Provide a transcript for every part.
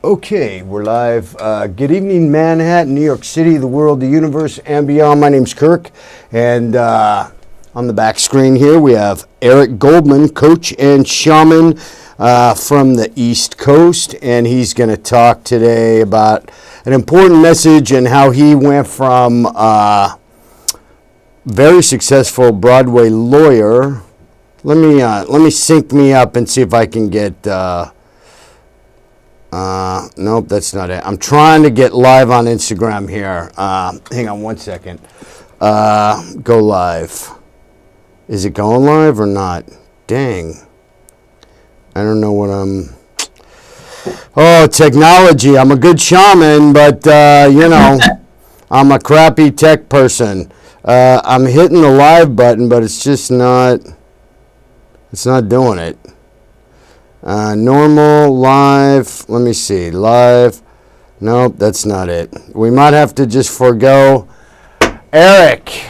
Okay, we're live. Good evening, Manhattan, New York City, the world, the universe, and beyond. My name's Kirk, and on the back screen here we have Eric Goldman, coach and shaman from the East Coast, and he's going to talk today about an important message and how he went from very successful Broadway lawyer. Let me sync me up and see if I can get. Nope, that's not it. I'm trying to get live on Instagram here. Hang on one second. Go live. Is it going live or not? Dang. I don't know what I'm... Oh, technology. I'm a good shaman, but, I'm a crappy tech person. I'm hitting the live button, but it's just not... It's not doing it. Normal, live, let me see, live, nope, that's not it. We might have to just forego Eric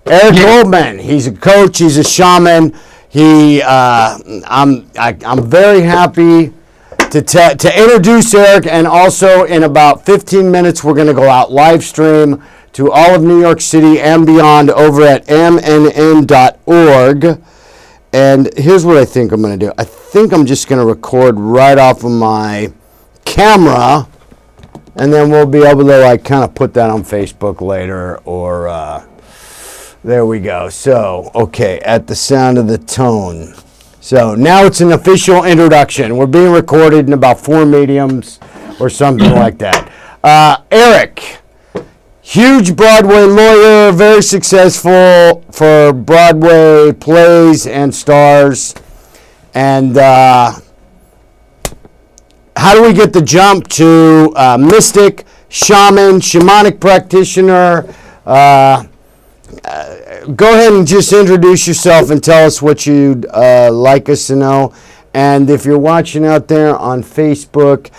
Goldman. He's a coach, he's a shaman. I'm very happy to introduce Eric, and also in about 15 minutes we're going to go out live stream to all of New York City and beyond over at mnn.org. And here's what I think I'm going to do. I think I'm just going to record right off of my camera, and then we'll be able to kind of put that on Facebook later, or there we go. So, okay, at the sound of the tone. So now it's an official introduction. We're being recorded in about 4 mediums or something like that. Eric. Huge Broadway lawyer, very successful for Broadway plays and stars. And how do we get the jump to mystic, shaman, shamanic practitioner? Go ahead and just introduce yourself and tell us what you'd like us to know. And if you're watching out there on Facebook,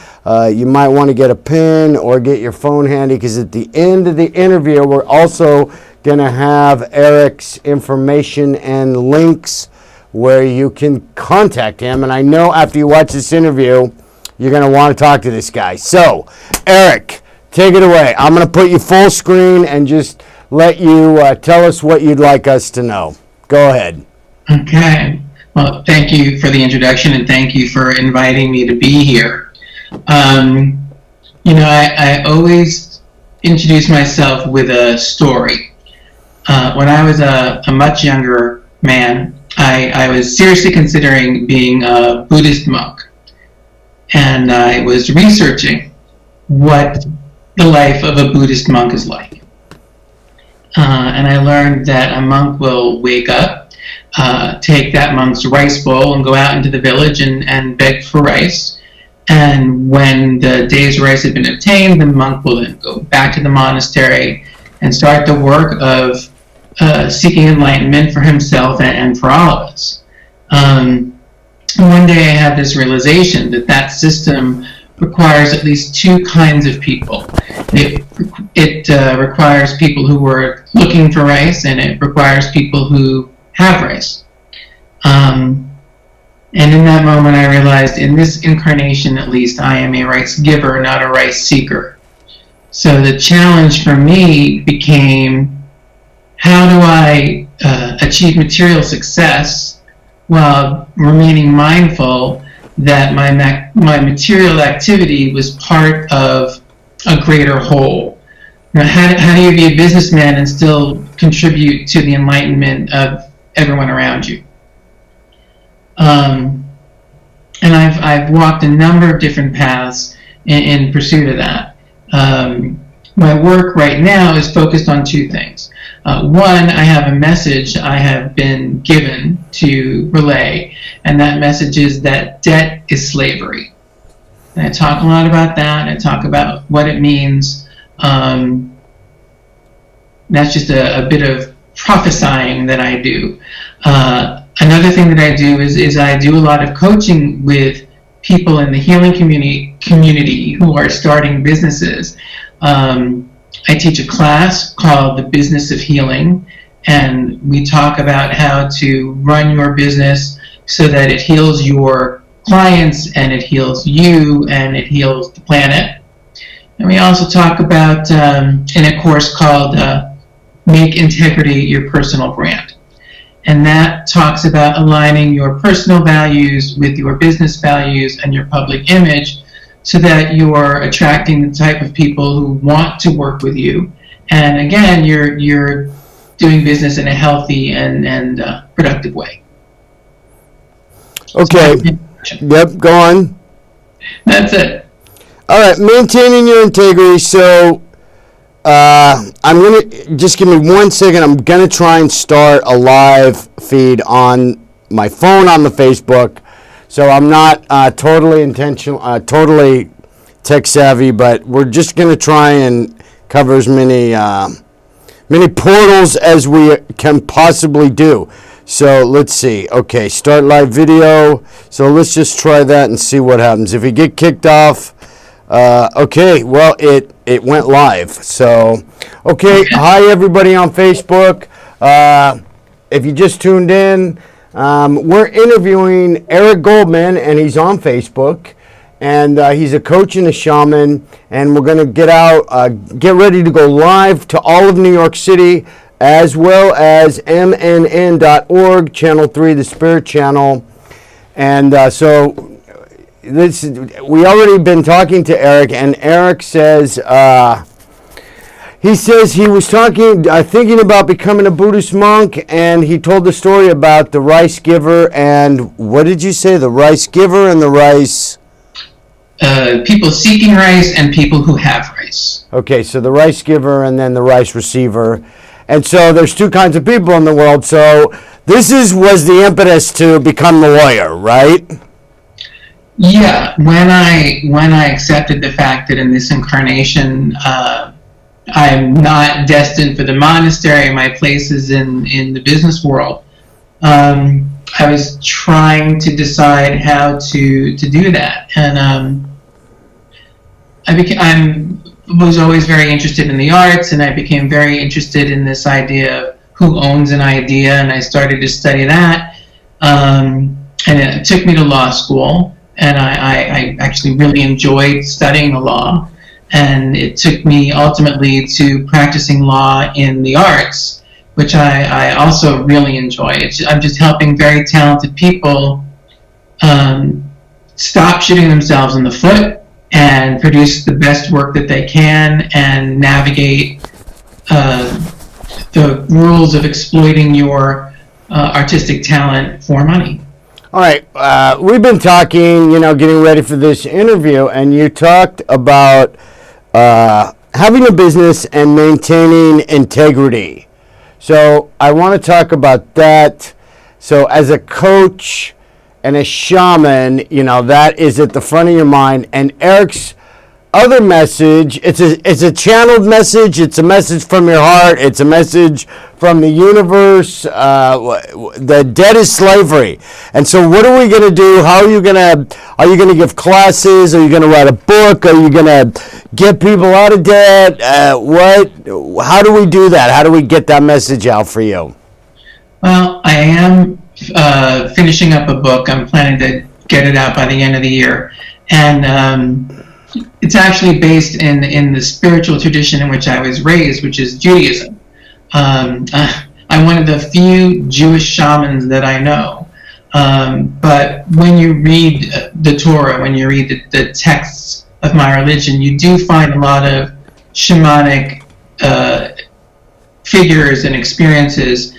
you might want to get a pen or get your phone handy, because at the end of the interview, we're also going to have Eric's information and links where you can contact him. And I know after you watch this interview, you're going to want to talk to this guy. So, Eric, take it away. I'm going to put you full screen and just let you tell us what you'd like us to know. Go ahead. Okay. Well, thank you for the introduction, and thank you for inviting me to be here. I always introduce myself with a story. When I was a much younger man, I was seriously considering being a Buddhist monk. And I was researching what the life of a Buddhist monk is like. And I learned that a monk will wake up, take that monk's rice bowl and go out into the village and beg for rice. And when the day's rice had been obtained, the monk will then go back to the monastery and start the work of seeking enlightenment for himself and for all of us. One day I had this realization that system requires at least 2 kinds of people. It requires people who were looking for rice, and it requires people who have rice. And in that moment I realized, in this incarnation at least, I am a rice giver, not a rice seeker. So the challenge for me became, how do I achieve material success while remaining mindful that my material activity was part of a greater whole? How do you be a businessman and still contribute to the enlightenment of everyone around you? And I've walked a number of different paths in pursuit of that. My work right now is focused on 2 things. One, I have a message I have been given to relay, and that message is that debt is slavery. And I talk a lot about that. I talk about what it means. That's just a bit of prophesying that I do. Another thing that I do is I do a lot of coaching with people in the healing community who are starting businesses. I teach a class called The Business of Healing, and we talk about how to run your business so that it heals your clients, and it heals you, and it heals the planet. And we also talk about in a course called Make Integrity Your Personal Brand. And that talks about aligning your personal values with your business values and your public image so that you are attracting the type of people who want to work with you. And again, you're doing business in a healthy and productive way. Okay. Yep, go on. That's it. All right, maintaining your integrity. So I'm going to, just give me 1 second. I'm going to try and start a live feed on my phone on the Facebook. So I'm not totally tech savvy, but we're just going to try and cover as many portals as we can possibly do. So let's see. Okay, start live video. So let's just try that and see what happens. If you get kicked off, okay, well, it went live. So, okay, hi everybody on Facebook. If you just tuned in, we're interviewing Eric Goldman, and he's on Facebook. And he's a coach and a shaman, and we're going to get ready to go live to all of New York City, as well as mnn.org, Channel 3, the Spirit Channel. And so we already been talking to Eric, and Eric says he was thinking about becoming a Buddhist monk, and he told the story about the rice giver, and what did you say? The rice giver and the rice... people seeking rice and people who have rice. Okay, so the rice giver and then the rice receiver. And so there's two kinds of people in the world. So this was the impetus to become the lawyer, right? Yeah, when I accepted the fact that in this incarnation I'm not destined for the monastery, my place is in the business world. I was trying to decide how to do that, and I was always very interested in the arts, and I became very interested in this idea of who owns an idea, and I started to study that. And it took me to law school, and I actually really enjoyed studying the law. And it took me ultimately to practicing law in the arts, which I also really enjoy. I'm just helping very talented people stop shooting themselves in the foot and produce the best work that they can and navigate the rules of exploiting your artistic talent for money. All right, we've been talking, getting ready for this interview, and you talked about having a business and maintaining integrity. So I want to talk about that. So as a coach and a shaman, that is at the front of your mind. And Eric's other message, it's a channeled message. It's a message from your heart. It's a message from the universe. The debt is slavery. And so what are we going to do? Are you going to give classes? Are you going to write a book? Are you going to get people out of debt? How do we do that? How do we get that message out for you? Well, I am finishing up a book. I'm planning to get it out by the end of the year. And it's actually based in the spiritual tradition in which I was raised, which is Judaism. I'm one of the few Jewish shamans that I know. But when you read the Torah, when you read the texts of my religion, you do find a lot of shamanic figures and experiences.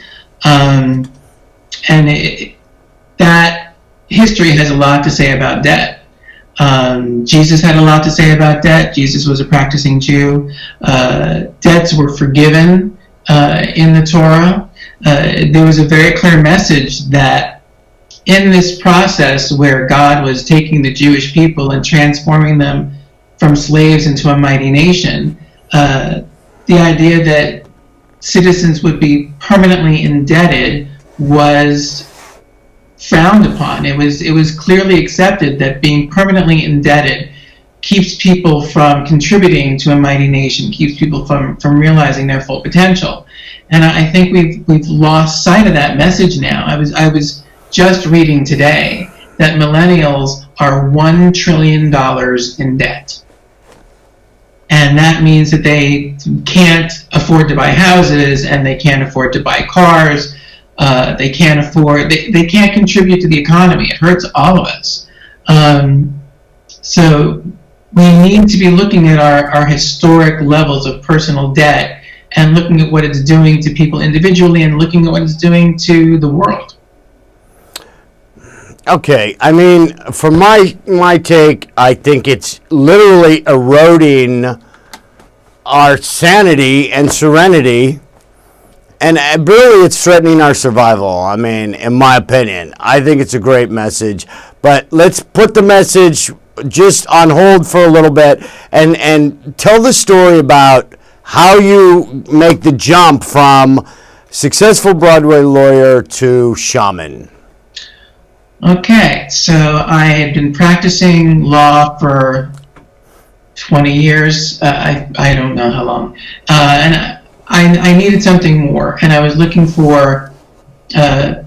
That history has a lot to say about debt. Jesus had a lot to say about debt. Jesus was a practicing Jew. Debts were forgiven in the Torah. There was a very clear message that in this process where God was taking the Jewish people and transforming them from slaves into a mighty nation, the idea that citizens would be permanently indebted was frowned upon. It was clearly accepted that being permanently indebted keeps people from contributing to a mighty nation, keeps people from realizing their full potential. And I think we've lost sight of that message now. I was just reading today that millennials are $1 trillion in debt. And that means that they can't afford to buy houses, and they can't afford to buy cars. They can't contribute to the economy. It hurts all of us. So we need to be looking at our historic levels of personal debt and looking at what it's doing to people individually and looking at what it's doing to the world. Okay, I mean, for my take, I think it's literally eroding our sanity and serenity, and really it's threatening our survival. I mean, in my opinion, I think it's a great message, but let's put the message just on hold for a little bit and tell the story about how you make the jump from successful Broadway lawyer to shaman. Okay, so I had been practicing law for 20 years. I don't know how long. And I needed something more, and I was looking for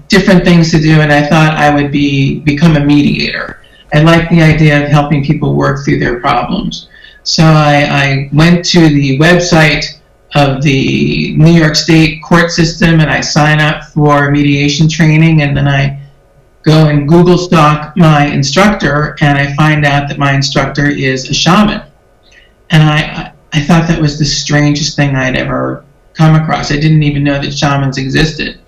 different things to do, and I thought I would become a mediator. I like the idea of helping people work through their problems. So I went to the website of the New York State court system, and I sign up for mediation training, and then I go and Google stalk my instructor, and I find out that my instructor is a shaman. And I thought that was the strangest thing I'd ever come across. I didn't even know that shamans existed.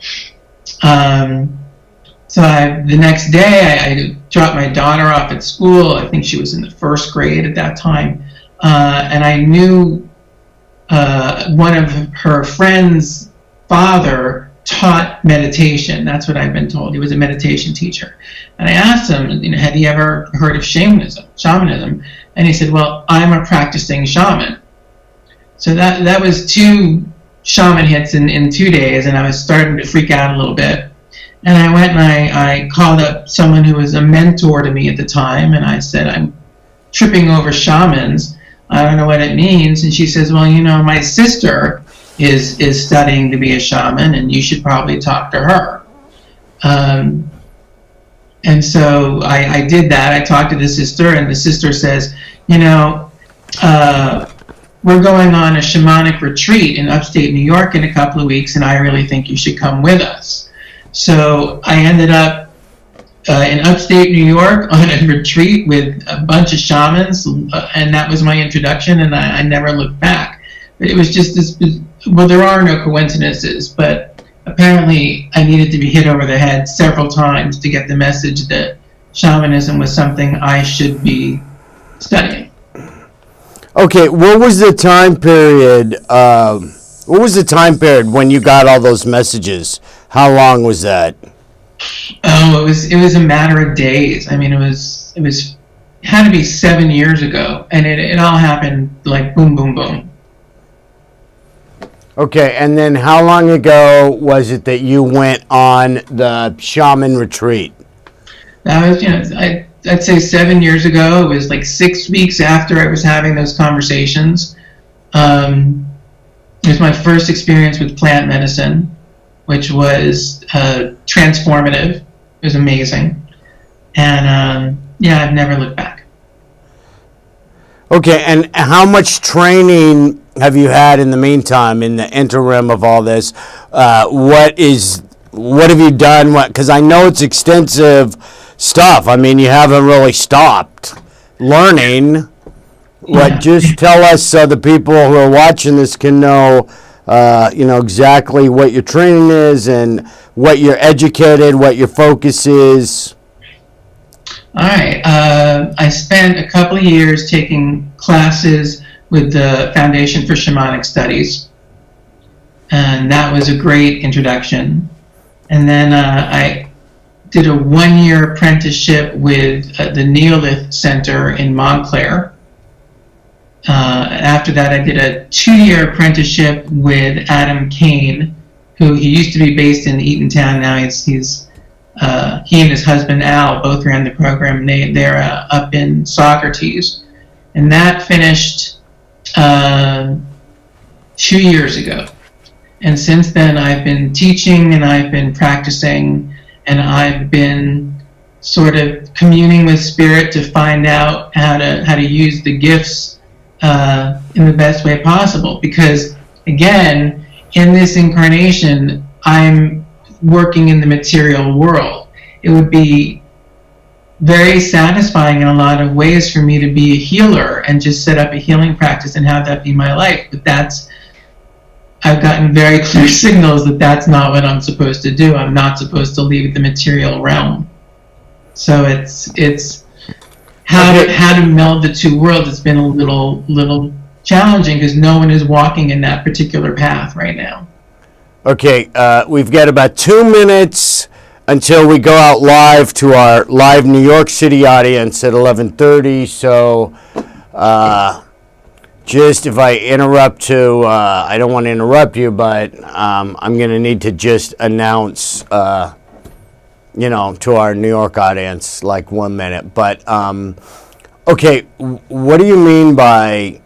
So the next day, I dropped my daughter off at school. I think she was in the first grade at that time. And I knew one of her friends' father taught meditation. That's what I've been told. He was a meditation teacher. And I asked him, had he ever heard of shamanism? And he said, well, I'm a practicing shaman. So that was 2 shaman hits in 2 days, and I was starting to freak out a little bit. And I went and I called up someone who was a mentor to me at the time, and I said, I'm tripping over shamans. I don't know what it means. And she says, well, my sister is studying to be a shaman, and you should probably talk to her. And so I did that. I talked to the sister, and the sister says, we're going on a shamanic retreat in upstate New York in a couple of weeks, and I really think you should come with us. So I ended up in upstate New York on a retreat with a bunch of shamans, and that was my introduction, and I never looked back. It was just this, well, there are no coincidences, but apparently I needed to be hit over the head several times to get the message that shamanism was something I should be studying. Okay, what was the time period? What was the time period when you got all those messages? How long was that? Oh, it was a matter of days. I mean, it had to be 7 years ago, and it all happened like boom, boom, boom. Okay, and then how long ago was it that you went on the shaman retreat? That was, I'd say 7 years ago. It was like 6 weeks after I was having those conversations. It was my first experience with plant medicine, which was transformative. It was amazing. And I've never looked back. Okay, and how much training have you had in the meantime, in the interim of all this? What have you done? Because I know it's extensive stuff. I mean, you haven't really stopped learning. Yeah. Just tell us so the people who are watching this can know, exactly what your training is and what you're educated, what your focus is. All right. I spent a couple of years taking classes with the Foundation for Shamanic Studies, and that was a great introduction. And then I did a 1-year apprenticeship with the Neolith Center in Montclair. After that, I did a 2-year apprenticeship with Adam Kane, he used to be based in Eatontown. Now he and his husband Al both ran the program. They're up in Socrates, and that finished 2 years ago. And since then, I've been teaching and I've been practicing, and I've been sort of communing with spirit to find out how to use the gifts in the best way possible. Because again, in this incarnation, I'm working in the material world. It would be very satisfying in a lot of ways for me to be a healer and just set up a healing practice and have that be my life. But I've gotten very clear signals that that's not what I'm supposed to do. I'm not supposed to leave the material realm. So it's how to meld the two worlds. It's been a little challenging because no one is walking in that particular path right now. Okay, we've got about 2 minutes until we go out live to our live New York City audience at 11:30. So, just if I interrupt I don't want to interrupt you, but I'm going to need to just announce, to our New York audience, like 1 minute. But, okay, what do you mean by,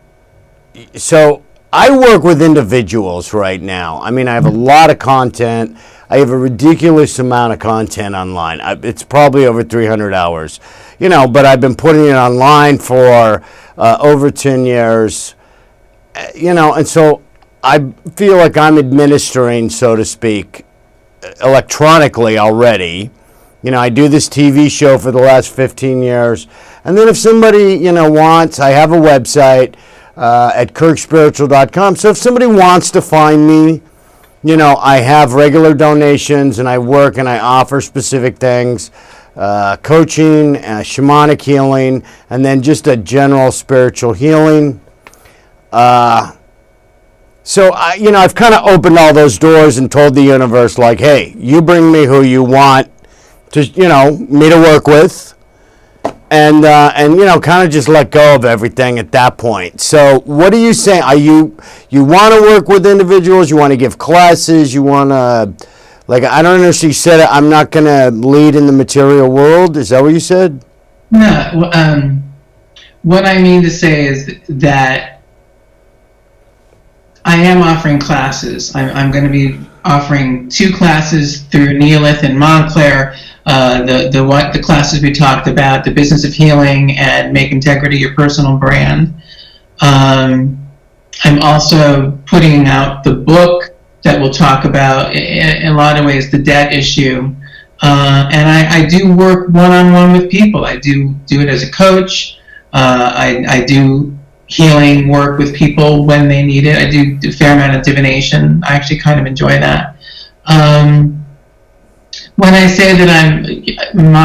so I work with individuals right now. I mean, I have a lot of content. I have a ridiculous amount of content online. It's probably over 300 hours, but I've been putting it online for over 10 years, and so I feel like I'm administering, so to speak, electronically already. I do this TV show for the last 15 years. And then if somebody, wants, I have a website at kirkspiritual.com. So if somebody wants to find me, I have regular donations and I work and I offer specific things, coaching, shamanic healing, and then just a general spiritual healing. So, I've kind of opened all those doors and told the universe, like, hey, you bring me who you want to, me to work with. And kind of just let go of everything at that point. So what are you saying? You want to work with individuals? You want to give classes? You want to, I don't understand. You said I'm not going to lead in the material world. Is that what you said? No. What I mean to say is that I am offering classes. I'm going to be offering 2 classes through Neolith and Montclair. The classes we talked about, the business of healing and make integrity your personal brand. I'm also putting out the book that will talk about, in a lot of ways, the debt issue. And I do work one-on-one with people. I do it as a coach. I do healing work with people when they need it. I do a fair amount of divination. I actually kind of enjoy that. When I say that I'm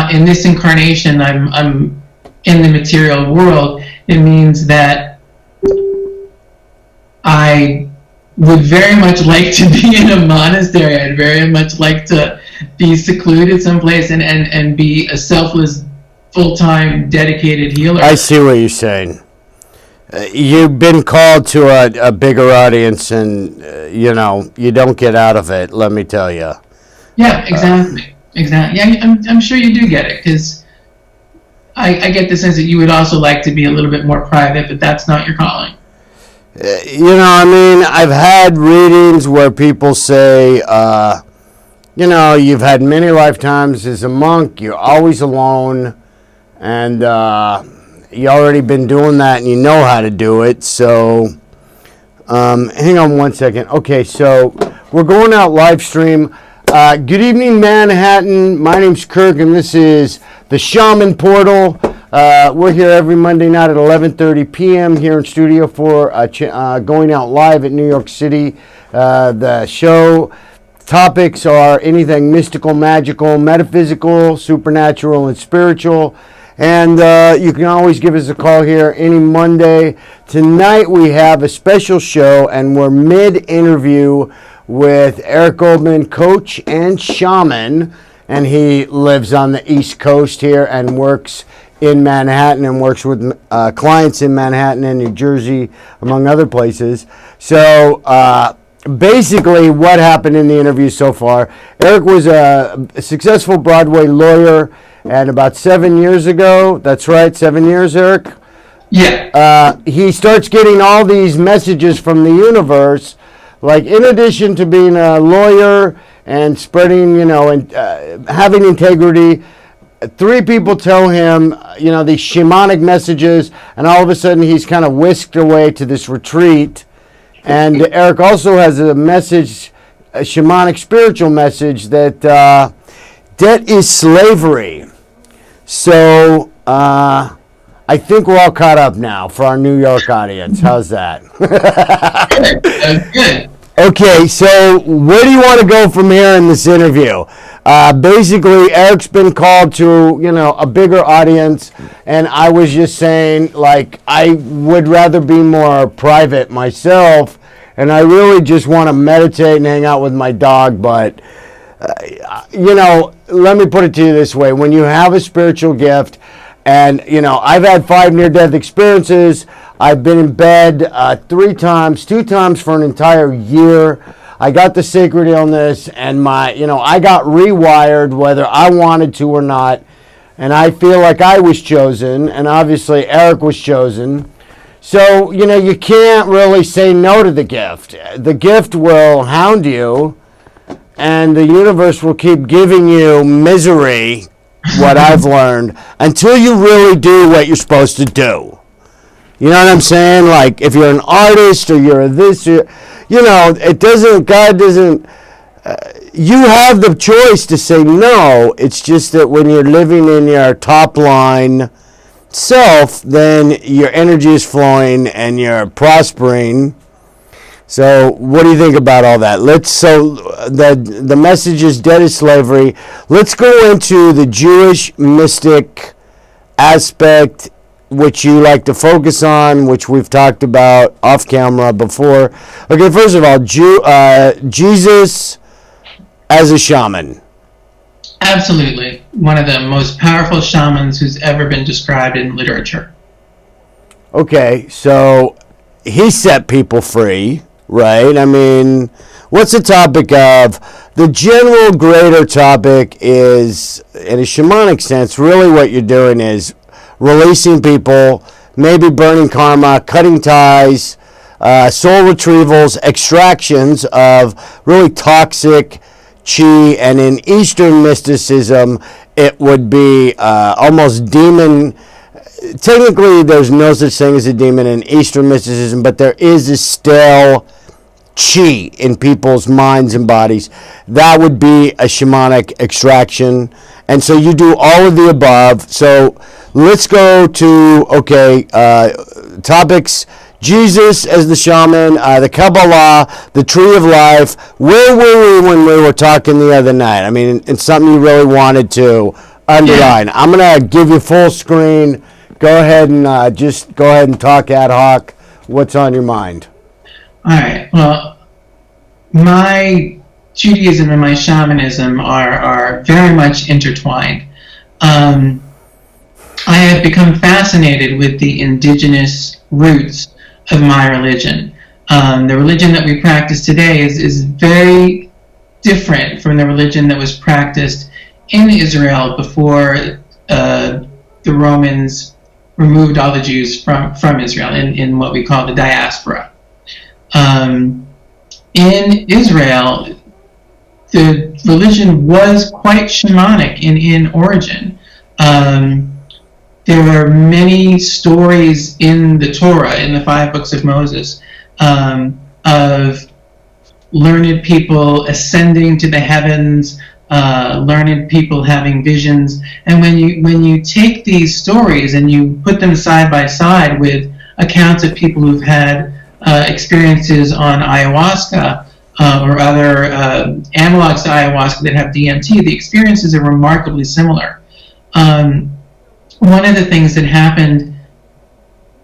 in this incarnation, I'm in the material world, it means that I would very much like to be in a monastery. I'd very much like to be secluded someplace and be a selfless, full-time, dedicated healer. I see what you're saying. You've been called to a bigger audience, and you don't get out of it. Let me tell you. Yeah, exactly. Exactly. Yeah, I'm sure you do get it, because I get the sense that you would also like to be a little bit more private, but that's not your calling. I've had readings where people say, you've had many lifetimes as a monk, you're always alone, and you already been doing that and you know how to do it. So, hang on 1 second. Okay, so we're going out live stream. Good evening, Manhattan. My name's Kirk, and this is the Shaman Portal. We're here every Monday night at 11:30 p.m. here in studio for going out live at New York City. The show topics are anything mystical, magical, metaphysical, supernatural, and spiritual. And you can always give us a call here any Monday. Tonight we have a special show, and we're mid-interview with Eric Goldman, coach and shaman, and he lives on the East Coast here and works in Manhattan and works with clients in Manhattan and New Jersey, among other places. So basically what happened in the interview so far, Eric was a successful Broadway lawyer, and about 7 years ago, that's right, 7 years, Eric? Yeah. He starts getting all these messages from the universe. Like, in addition to being a lawyer and spreading, and having integrity, three people tell him, these shamanic messages, and all of a sudden he's kind of whisked away to this retreat. And Eric also has a message, a shamanic spiritual message, that debt is slavery. So I think we're all caught up now for our New York audience. How's that? Good. Okay, so where do you want to go from here in this interview? Basically, Eric's been called to, a bigger audience, and I was just saying, I would rather be more private myself, and I really just want to meditate and hang out with my dog, but, let me put it to you this way. When you have a spiritual gift, and, I've had 5 near-death experiences. I've been in bed 3 times, 2 times for an entire year. I got the sacred illness, and I got rewired whether I wanted to or not. And I feel like I was chosen, and obviously Eric was chosen. So, you can't really say no to the gift. The gift will hound you, and the universe will keep giving you misery, what I've learned, until you really do what you're supposed to do. You know what I'm saying? Like, if you're an artist or you're this, it doesn't, God doesn't, you have the choice to say no. It's just that when you're living in your top line self, then your energy is flowing and you're prospering. So what do you think about all that? The message is debt is slavery. Let's go into the Jewish mystic aspect, which you like to focus on, which we've talked about off camera before. Okay, first of all, Jesus as a shaman. Absolutely. One of the most powerful shamans who's ever been described in literature. Okay, so he set people free, right? I mean, what's the topic of? The general greater topic is, in a shamanic sense, really what you're doing is releasing people, maybe burning karma, cutting ties, soul retrievals, extractions of really toxic chi, and in Eastern mysticism, it would be almost demon. Technically, there's no such thing as a demon in Eastern mysticism, but there is a stale chi in people's minds and bodies. That would be a shamanic extraction. And so you do all of the above. So let's go to, topics. Jesus as the shaman, the Kabbalah, the Tree of Life. Where were we when we were talking the other night? I mean, it's something you really wanted to underline. I'm going to give you full screen. Go ahead and just go ahead and talk ad hoc. What's on your mind? All right. Well, my Judaism and my shamanism are very much intertwined. I have become fascinated with the indigenous roots of my religion. The religion that we practice today is very different from the religion that was practiced in Israel before the Romans removed all the Jews from Israel in what we call the diaspora. In Israel, the religion was quite shamanic in origin. There are many stories in the Torah, in the 5 books of Moses, of learned people ascending to the heavens, learned people having visions. And when you take these stories and you put them side by side with accounts of people who've had experiences on ayahuasca or other analogs to ayahuasca that have DMT, the experiences are remarkably similar. One of the things that happened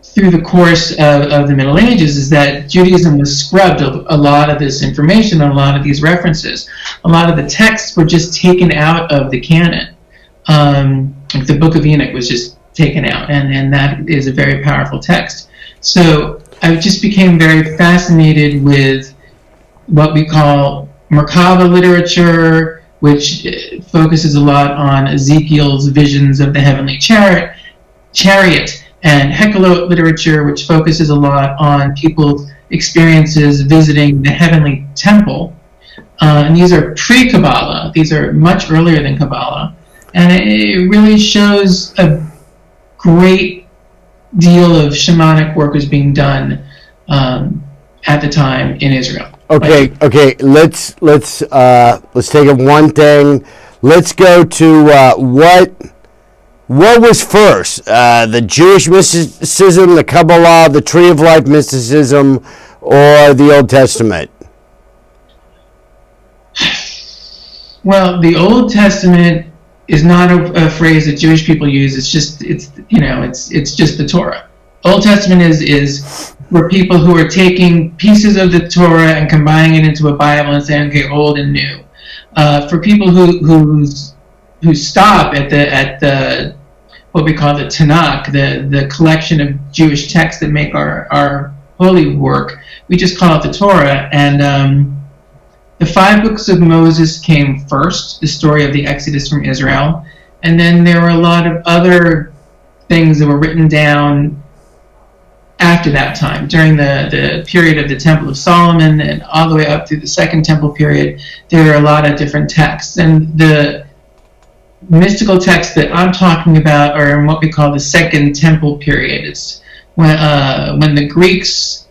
through the course of the Middle Ages is that Judaism was scrubbed of a lot of this information, a lot of these references. A lot of the texts were just taken out of the canon. Like the Book of Enoch was just taken out, and that is a very powerful text. So I just became very fascinated with what we call Merkava literature, which focuses a lot on Ezekiel's visions of the heavenly chariot, and Hekkelot literature, which focuses a lot on people's experiences visiting the heavenly temple. And these are pre-Kabbalah. These are much earlier than Kabbalah. And it really shows a great deal of shamanic work was being done at the time in Israel. Okay. Let's take it one thing. Let's go to what was first, the Jewish mysticism, the Kabbalah, the Tree of Life mysticism, or the Old Testament? Well, the Old Testament is not a phrase that Jewish people use. It's just the Torah. Old Testament is for people who are taking pieces of the Torah and combining it into a Bible and saying, okay, old and new. For people who stop at the what we call the Tanakh, the collection of Jewish texts that make our holy work, we just call it the Torah. And the 5 books of Moses came first, the story of the Exodus from Israel, and then there were a lot of other things that were written down after that time, during the period of the Temple of Solomon and all the way up through the Second Temple period. There are a lot of different texts, and the mystical texts that I'm talking about are in what we call the Second Temple period. It's when the Greeks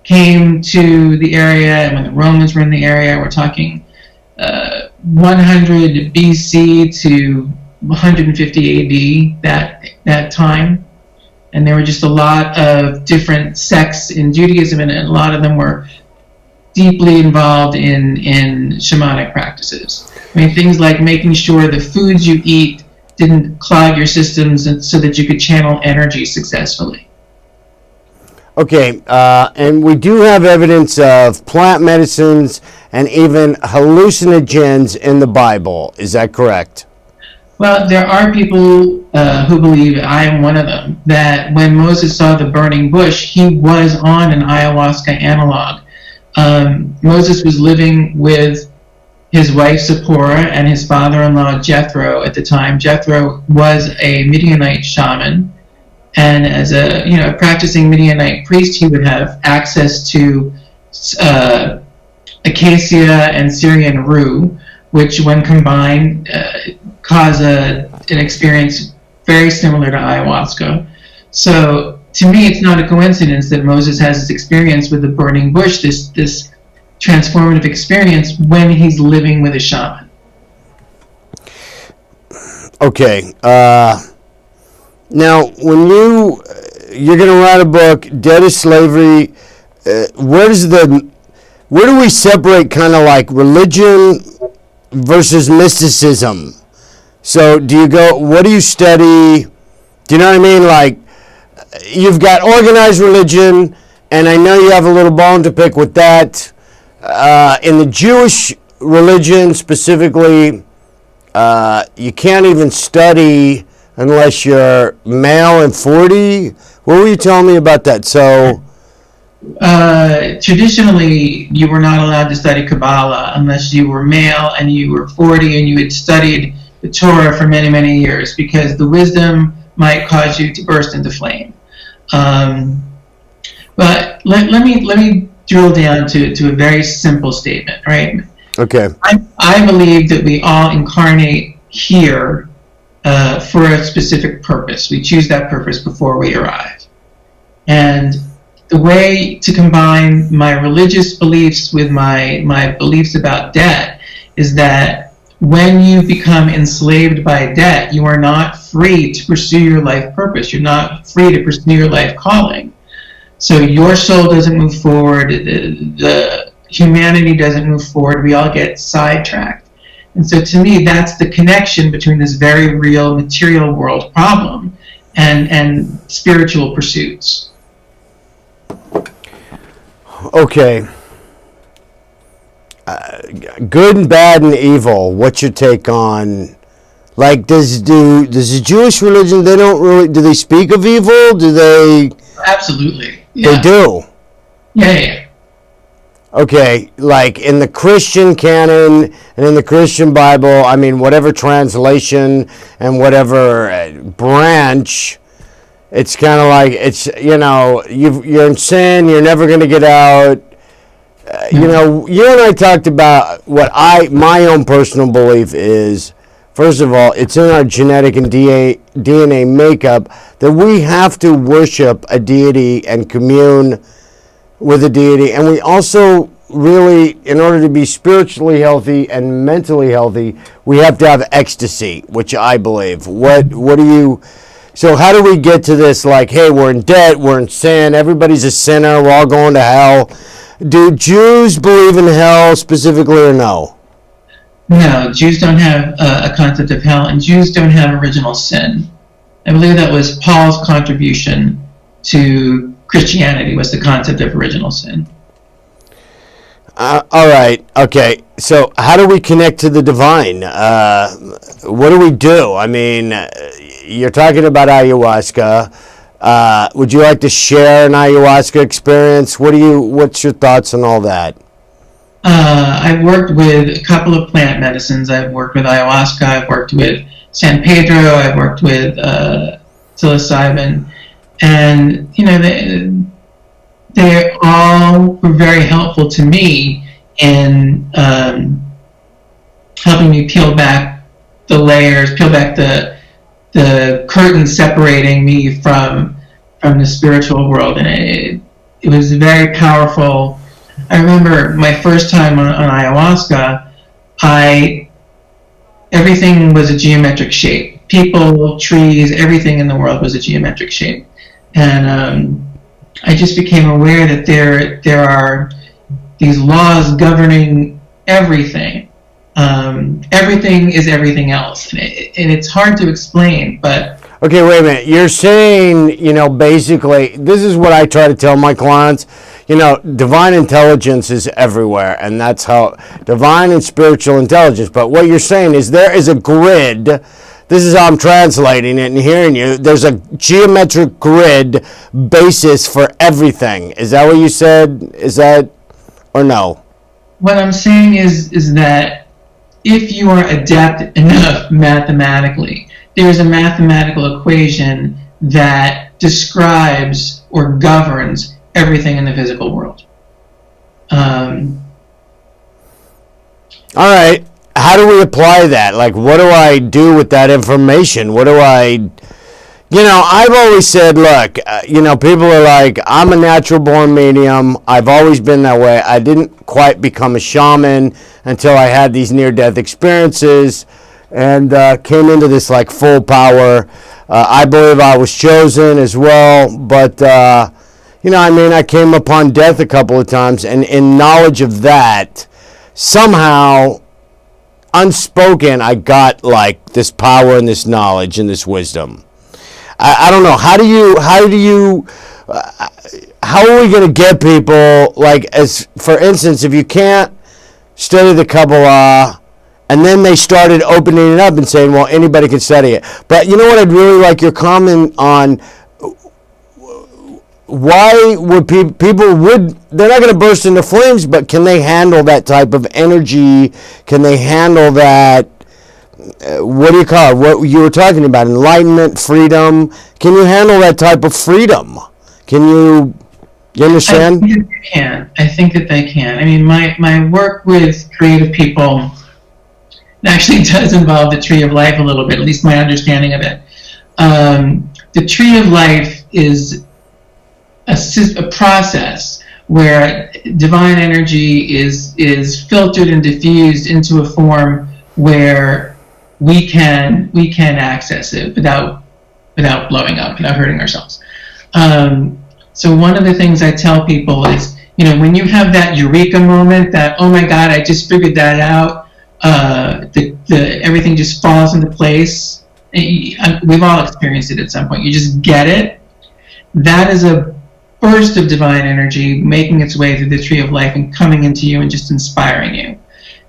came to the area and when the Romans were in the area. We're talking 100 BC to 150 AD, that time. And there were just a lot of different sects in Judaism, and a lot of them were deeply involved in shamanic practices. I mean, things like making sure the foods you eat didn't clog your systems so that you could channel energy successfully. Okay, and we do have evidence of plant medicines and even hallucinogens in the Bible. Is that correct? Well, there are people who believe, I am one of them, that when Moses saw the burning bush, he was on an ayahuasca analog. Moses was living with his wife Zipporah and his father-in-law Jethro at the time. Jethro was a Midianite shaman, and as a practicing Midianite priest, he would have access to acacia and Syrian rue, which, when combined, cause an experience very similar to ayahuasca. So, to me, it's not a coincidence that Moses has this experience with the burning bush, this transformative experience when he's living with a shaman. Okay. Now, when you're going to write a book, Dead is Slavery, where do we separate kind of like religion versus mysticism? So what do you study? Do you know what I mean? Like, you've got organized religion, and I know you have a little bone to pick with that. In the Jewish religion specifically, you can't even study unless you're male and 40. What were you telling me about that? So, traditionally, you were not allowed to study Kabbalah unless you were male and you were 40 and you had studied the Torah for many, many years, because the wisdom might cause you to burst into flame. But let me drill down to a very simple statement, right? Okay. I believe that we all incarnate here for a specific purpose. We choose that purpose before we arrive. And the way to combine my religious beliefs with my beliefs about debt is that when you become enslaved by debt, you are not free to pursue your life purpose. You're not free to pursue your life calling. So your soul doesn't move forward. The humanity doesn't move forward. We all get sidetracked. And so to me, that's the connection between this very real material world problem and spiritual pursuits. Okay. Good and bad and evil. What's your take on, like, does the Jewish religion, they don't really, do they speak of evil? Do they? Absolutely. Yeah. They do? Yeah. Okay, like in the Christian canon and in the Christian Bible, I mean, whatever translation and whatever branch, it's kind of like, it's, you're in sin, you're never going to get out. You and I talked about what my own personal belief is first of all, it's in our genetic and DNA makeup that we have to worship a deity and commune with a deity. And we also really, in order to be spiritually healthy and mentally healthy, we have to have ecstasy, which I believe. What do you... So how do we get to this, like, hey, we're in debt, we're in sin, everybody's a sinner, we're all going to hell. Do Jews believe in hell specifically or no? No, Jews don't have a concept of hell, and Jews don't have original sin. I believe that was Paul's contribution to Christianity, was the concept of original sin. All right. Okay. So how do we connect to the divine? What do we do? I mean, you're talking about ayahuasca. Would you like to share an ayahuasca experience? What's your thoughts on all that? I've worked with a couple of plant medicines. I've worked with ayahuasca. I've worked with San Pedro. I've worked with psilocybin. And, they all were very helpful to me in helping me peel back the layers, peel back the curtain separating me from the spiritual world, and it was very powerful. I remember my first time on ayahuasca, everything was a geometric shape. People, trees, everything in the world was a geometric shape, and I just became aware that there are these laws governing everything. Everything is everything else, and it's hard to explain. But okay, wait a minute. You're saying, basically, this is what I try to tell my clients. Divine intelligence is everywhere, and that's how divine and spiritual intelligence. But what you're saying is there is a grid. This is how I'm translating it and hearing you. There's a geometric grid basis for everything. Is that what you said? Is that, or no? What I'm saying is that if you are adept enough mathematically, there is a mathematical equation that describes or governs everything in the physical world. All right. How do we apply that? Like, what do I do with that information? What do I... I've always said, look, people are like, I'm a natural born medium. I've always been that way. I didn't quite become a shaman until I had these near-death experiences and came into this, like, full power. I believe I was chosen as well. But, I came upon death a couple of times. And in knowledge of that, somehow... unspoken, I got like this power and this knowledge and this wisdom. I don't know. How are we going to get people, like, as for instance, if you can't study the Kabbalah, and then they started opening it up and saying, well, anybody can study it. But you know what I'd really like your comment on? Why would they're not going to burst into flames, but can they handle that type of energy? Can they handle that, what do you call it? What you were talking about, enlightenment, freedom. Can you handle that type of freedom? You understand? I think that they can. I mean, my work with creative people actually does involve the Tree of Life a little bit, at least my understanding of it. The Tree of Life is a process where divine energy is filtered and diffused into a form where we can access it without blowing up, without hurting ourselves. So one of the things I tell people is, when you have that eureka moment, that, oh my God, I just figured that out, everything just falls into place. We've all experienced it at some point. You just get it. That is a burst of divine energy making its way through the Tree of Life and coming into you and just inspiring you.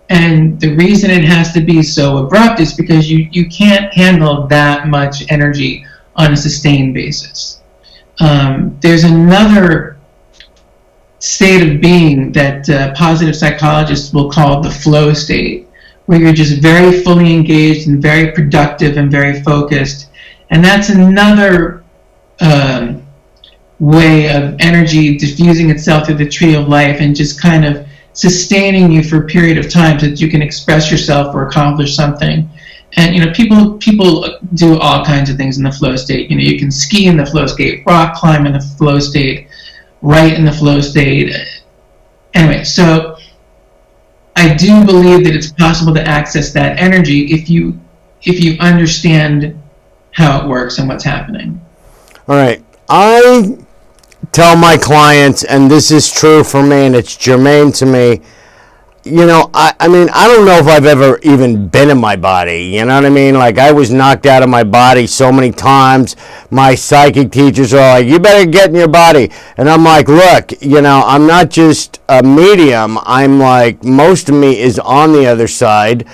And the reason it has to be so abrupt is because you can't handle that much energy on a sustained basis. There's another state of being that positive psychologists will call the flow state, where you're just very fully engaged and very productive and very focused. And that's another way of energy diffusing itself through the Tree of Life and just kind of sustaining you for a period of time so that you can express yourself or accomplish something. And people do all kinds of things in the flow state. You can ski in the flow state, rock climb in the flow state, write in the flow state. Anyway, so I do believe that it's possible to access that energy if you understand how it works and what's happening. All right. I tell my clients, and this is true for me, and it's germane to me, I mean, I don't know if I've ever even been in my body, you know what I mean? Like, I was knocked out of my body so many times. My psychic teachers are like, you better get in your body. And I'm like, look, I'm not just a medium. I'm like, most of me is on the other side.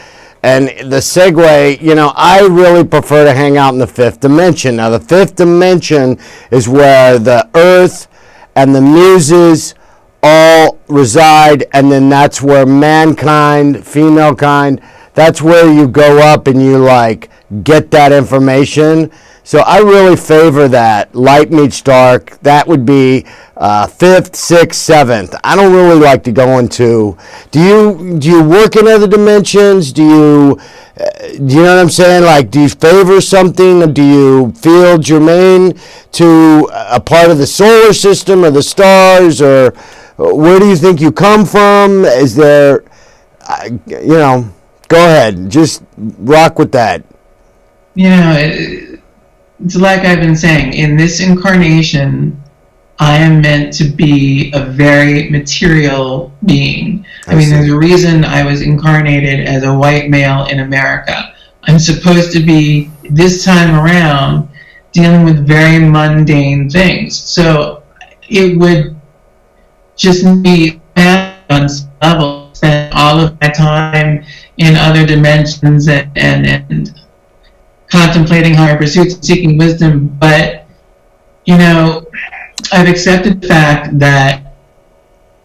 And the segue, I really prefer to hang out in the fifth dimension. Now, the fifth dimension is where the earth and the muses all reside, and then that's where mankind, female kind, that's where you go up and you like get that information. So I really favor that. Light meets dark. That would be 5th, 6th, 7th. I don't really like to go into. Do you work in other dimensions? Do you know what I'm saying? Like, do you favor something? Do you feel germane to a part of the solar system or the stars, or where do you think you come from? Is there, go ahead, just rock with that. It's like I've been saying, in this incarnation, I am meant to be a very material being. I mean, there's a reason I was incarnated as a white male in America. I'm supposed to be, this time around, dealing with very mundane things. So it would just be on some level, spend all of my time in other dimensions and contemplating higher pursuits and seeking wisdom. But I've accepted the fact that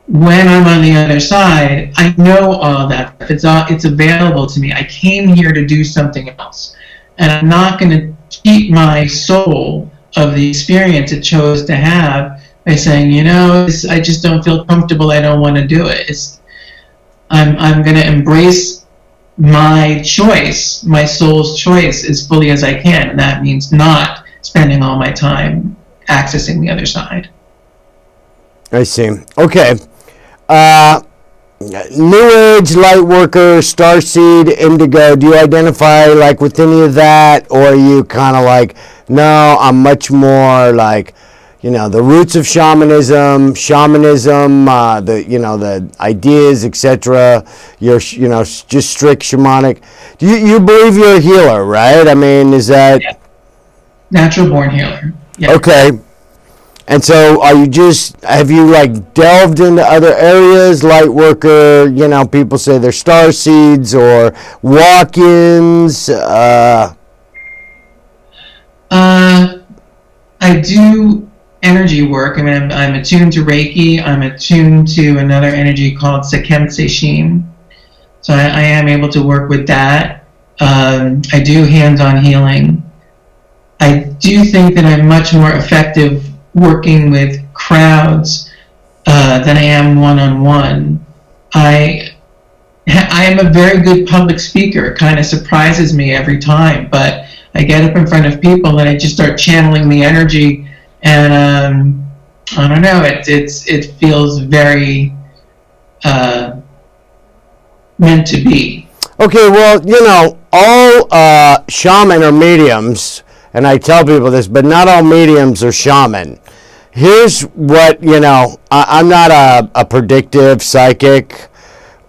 when I'm on the other side, I know all that. It's available to me. I came here to do something else, and I'm not going to cheat my soul of the experience it chose to have by saying, I just don't feel comfortable. I don't want to do it. I'm going to embrace my choice, my soul's choice, as fully as I can, and that means not spending all my time accessing the other side. I see. Okay. New Age, light worker, starseed, indigo. Do you identify like with any of that, or are you kind of like, no, I'm much more like, the roots of shamanism, the ideas, etc. You're, just strict shamanic. Do you believe you're a healer, right? I mean, is that natural born healer? Yeah. Okay. And so have you like delved into other areas, light worker, people say they're star seeds or walk-ins? I do energy work. I mean, I'm attuned to Reiki. I'm attuned to another energy called Sekemse Shin. So I am able to work with that. I do hands-on healing. I do think that I'm much more effective working with crowds than I am one-on-one. I am a very good public speaker. It kind of surprises me every time, but I get up in front of people and I just start channeling the energy, and I don't know, it feels very meant to be. Okay, well, all shaman are mediums, and I tell people this, but not all mediums are shaman. Here's what, I'm not a predictive psychic,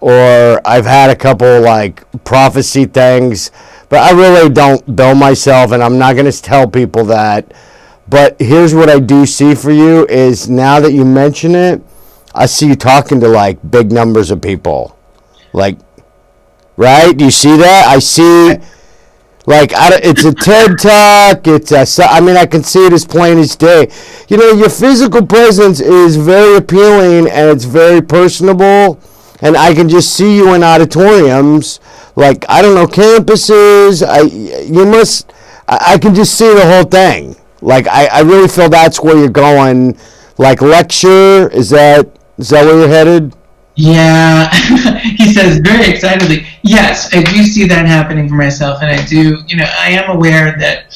or I've had a couple like prophecy things, but I really don't bill myself, and I'm not going to tell people that. But here's what I do see for you is, now that you mention it, I see you talking to like big numbers of people. Like, right? Do you see that? I see, like, it's a TED Talk. I can see it as plain as day. Your physical presence is very appealing, and it's very personable. And I can just see you in auditoriums, like, I don't know, campuses. I can just see the whole thing. Like, I really feel that's where you're going. Like, lecture, is that where you're headed? Yeah, he says very excitedly. Yes, I do see that happening for myself, and I do. I am aware that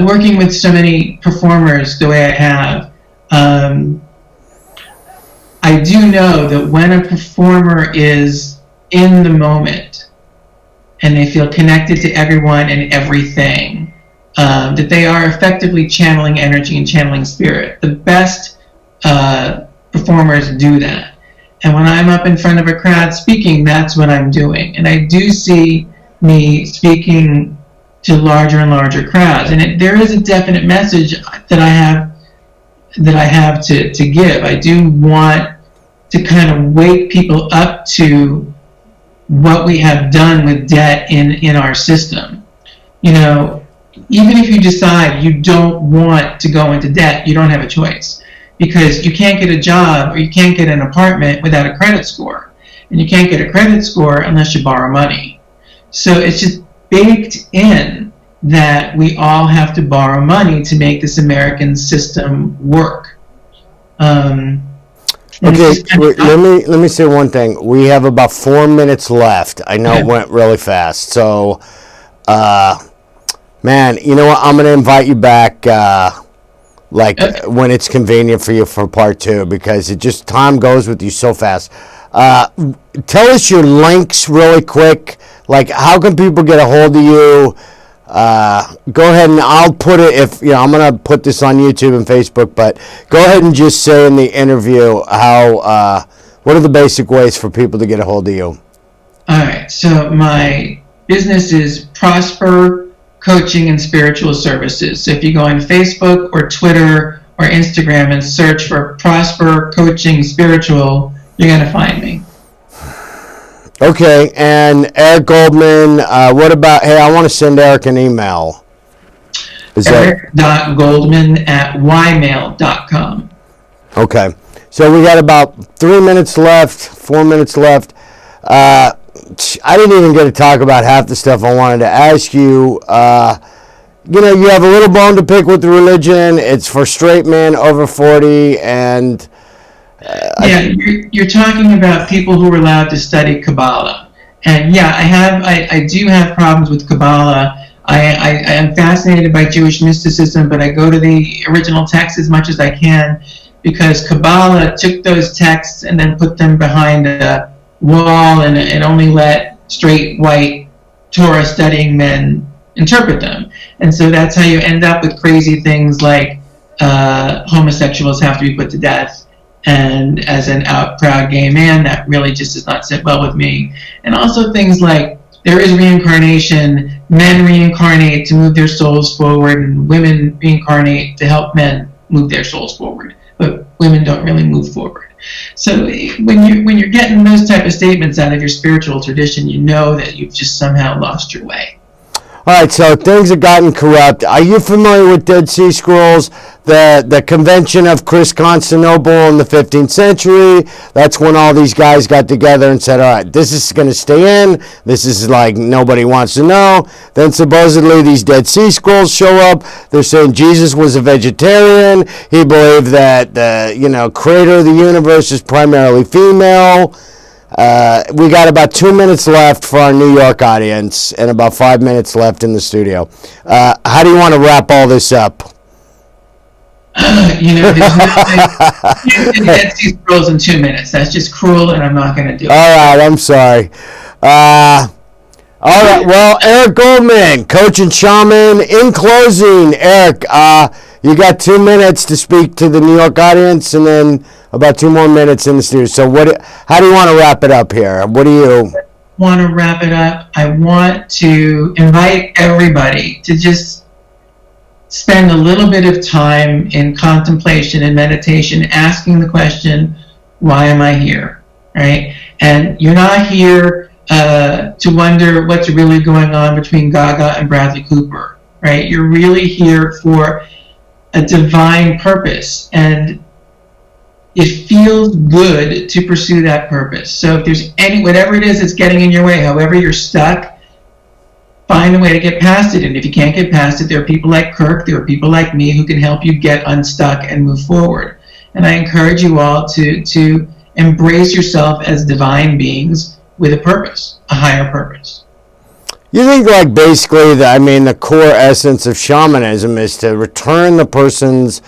working with so many performers the way I have, I do know that when a performer is in the moment and they feel connected to everyone and everything, that they are effectively channeling energy and channeling spirit. The best performers do that. And when I'm up in front of a crowd speaking, that's what I'm doing. And I do see me speaking to larger and larger crowds. And there is a definite message that I have to give. I do want to kind of wake people up to what we have done with debt in our system. Even if you decide you don't want to go into debt, you don't have a choice. Because you can't get a job or you can't get an apartment without a credit score. And you can't get a credit score unless you borrow money. So it's just baked in that we all have to borrow money to make this American system work. Okay, let me say one thing. We have about 4 minutes left. I know it went really fast. So, man, you know what? I'm going to invite you back when it's convenient for you for part 2, because time goes with you so fast. Tell us your links really quick. Like, how can people get a hold of you? Go ahead, and I'll put it, I'm going to put this on YouTube and Facebook, but go ahead and just say in the interview what are the basic ways for people to get a hold of you? All right. So my business is Prosper Coaching and Spiritual Services. So if you go on Facebook or Twitter or Instagram and search for Prosper Coaching Spiritual, you're going to find me. Okay, and Eric Goldman, what about, hey, I want to send Eric an email. Eric.goldman@ymail.com. Okay, so we got about 4 minutes left. I didn't even get to talk about half the stuff I wanted to ask you. You have a little bone to pick with the religion. It's for straight men over 40, and you're talking about people who are allowed to study Kabbalah. And I do have problems with Kabbalah. I am fascinated by Jewish mysticism, but I go to the original text as much as I can, because Kabbalah took those texts and then put them behind a wall and only let straight white Torah studying men interpret them. And so that's how you end up with crazy things like homosexuals have to be put to death. And as an out proud gay man, that really just does not sit well with me. And also things like there is reincarnation, men reincarnate to move their souls forward, and women reincarnate to help men move their souls forward. But women don't really move forward. So when you're getting those type of statements out of your spiritual tradition, you know that you've just somehow lost your way. All right, so things have gotten corrupt. Are you familiar with Dead Sea Scrolls? The convention of Constantinople in the 15th century, that's when all these guys got together and said, all right, this is going to stay in. This is like nobody wants to know. Then supposedly these Dead Sea Scrolls show up. They're saying Jesus was a vegetarian. He believed that the creator of the universe is primarily female. We got about 2 minutes left for our New York audience and about 5 minutes left in the studio. How do you want to wrap all this up? There's no Dead Sea Scrolls in 2 minutes. That's just cruel, and I'm not going to do it. All right, I'm sorry. All right, well, Eric Goldman, coach and shaman. In closing, Eric, you got 2 minutes to speak to the New York audience, and then about 2 more minutes in the studio. So how do you want to wrap it up here? What do you want to wrap it up? I want to invite everybody to just spend a little bit of time in contemplation and meditation, asking the question, why am I here? Right? And you're not here to wonder what's really going on between Gaga and Bradley Cooper. Right? You're really here for a divine purpose, and it feels good to pursue that purpose. So if there's whatever it is that's getting in your way, however you're stuck, find a way to get past it. And if you can't get past it, there are people like Kirk, there are people like me who can help you get unstuck and move forward. And I encourage you all to embrace yourself as divine beings with a purpose, a higher purpose. You think, like, basically, the core essence of shamanism is to return the person's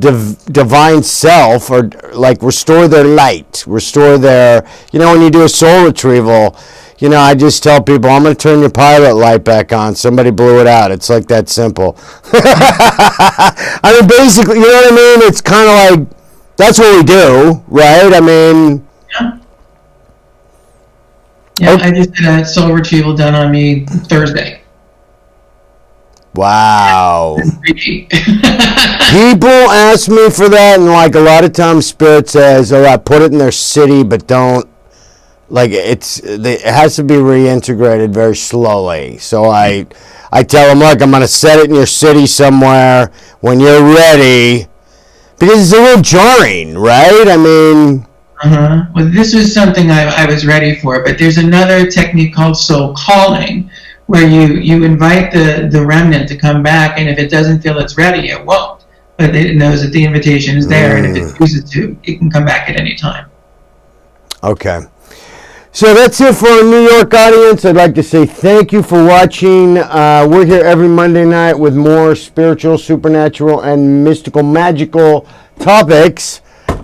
divine self, or like restore their light, restore their, when you do a soul retrieval, I just tell people, I'm going to turn your pilot light back on. Somebody blew it out. It's like that simple. Basically, you know what I mean? It's kind of like, that's what we do, right? Yeah, I just had a soul retrieval done on me Thursday. Wow. People ask me for that, and like a lot of times Spirit says, I put it in their city, but don't, like, it has to be reintegrated very slowly. So I tell them, look, I'm going to set it in your city somewhere when you're ready, because it's a little jarring, right? Well, this was something I was ready for, but there's another technique called soul calling, where you invite the remnant to come back, and if it doesn't feel it's ready, it won't. But it knows that the invitation is there, and if it chooses to, it can come back at any time. Okay. So that's it for our New York audience. I'd like to say thank you for watching. We're here every Monday night with more spiritual, supernatural, and mystical, magical topics.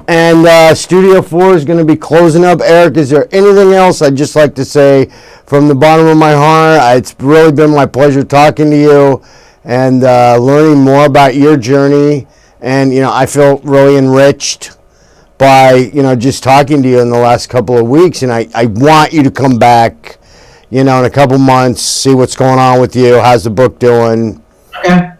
And Studio 4 is going to be closing up. Eric, is there anything else I'd just like to say from the bottom of my heart? It's really been my pleasure talking to you and learning more about your journey. And, I feel really enriched by, just talking to you in the last couple of weeks. And I want you to come back, in a couple months, see what's going on with you. How's the book doing? Okay.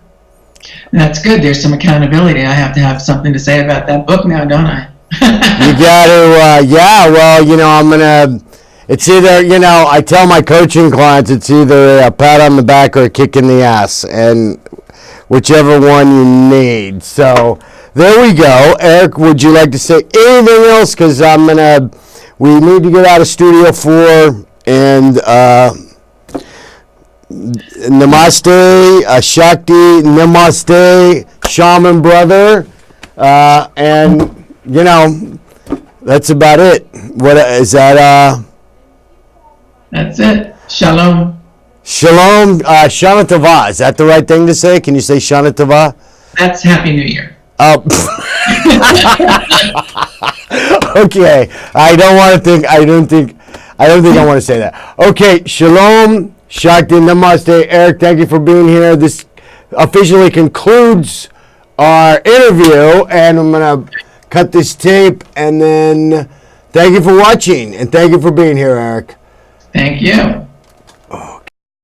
That's good. There's some accountability. I have to have something to say about that book now, don't I? You got to, I'm going to, it's either, I tell my coaching clients, it's either a pat on the back or a kick in the ass, and whichever one you need. So there we go. Eric, would you like to say anything else? Because we need to get out of Studio 4, and Namaste, Shakti, Namaste, Shaman brother, and that's about it. What is that? That's it. Shalom. Shalom, Shana Tova. Is that the right thing to say? Can you say Shana Tova? That's Happy New Year. Oh. Okay. I don't think I want to say that. Okay. Shalom, Shakti, Namaste. Eric, thank you for being here. This officially concludes our interview, and I'm going to cut this tape, and then thank you for watching, and thank you for being here, Eric. Thank you.